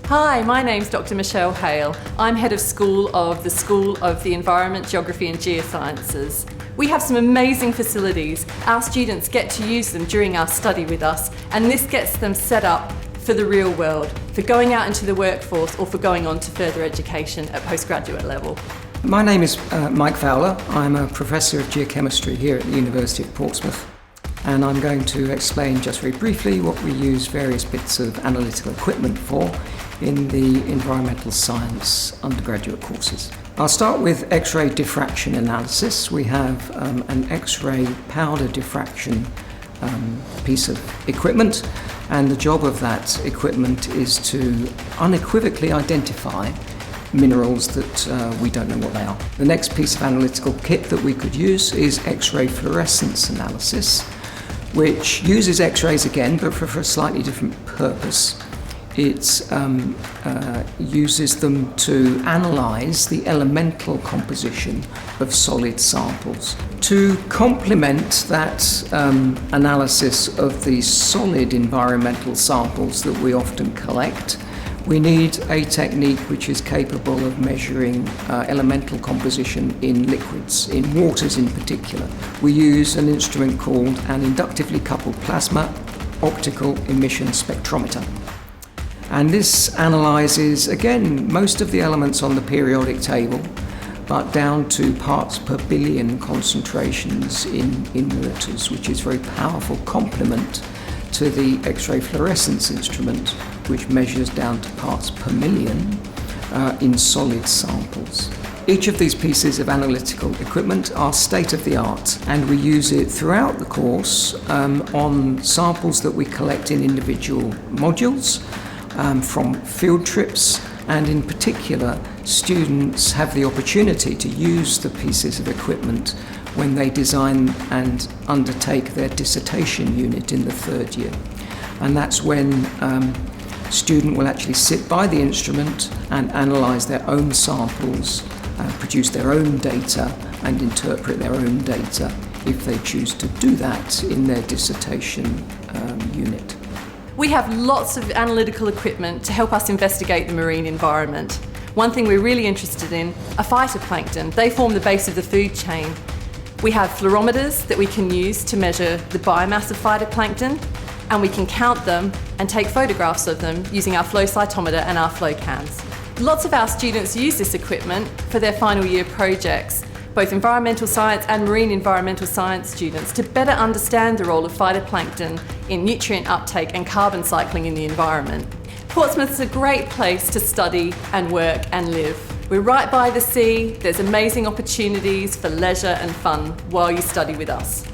Hi, my name's Dr. Michelle Hale. I'm head of School of the Environment, Geography and Geosciences. We have some amazing facilities. Our students get to use them during our study with us, and this gets them set up for the real world, for going out into the workforce or for going on to further education at postgraduate level. My name is Mike Fowler. I'm a professor of geochemistry here at the University of Portsmouth, and I'm going to explain just very briefly what we use various bits of analytical equipment for in the environmental science undergraduate courses. I'll start with X-ray diffraction analysis. We have an X-ray powder diffraction piece of equipment, and the job of that equipment is to unequivocally identify minerals that we don't know what they are. The next piece of analytical kit that we could use is X-ray fluorescence analysis, which uses X-rays again, but for a slightly different purpose. It uses them to analyse the elemental composition of solid samples. To complement that analysis of the solid environmental samples that we often collect, we need a technique which is capable of measuring elemental composition in liquids, in waters in particular. We use an instrument called an inductively coupled plasma optical emission spectrometer. And this analyses, again, most of the elements on the periodic table, but down to parts per billion concentrations in waters, which is a very powerful complement to the X-ray fluorescence instrument, which measures down to parts per million in solid samples. Each of these pieces of analytical equipment are state-of-the-art, and we use it throughout the course on samples that we collect in individual modules from field trips, and in particular, students have the opportunity to use the pieces of equipment when they design and undertake their dissertation unit in the third year. And that's when a student will actually sit by the instrument and analyse their own samples, produce their own data and interpret their own data if they choose to do that in their dissertation unit. We have lots of analytical equipment to help us investigate the marine environment. One thing we're really interested in are phytoplankton. They form the base of the food chain. We have fluorometers that we can use to measure the biomass of phytoplankton, and we can count them and take photographs of them using our flow cytometer and our flow cams. Lots of our students use this equipment for their final year projects, both environmental science and marine environmental science students, to better understand the role of phytoplankton in nutrient uptake and carbon cycling in the environment. Portsmouth is a great place to study and work and live. We're right by the sea. There's amazing opportunities for leisure and fun while you study with us.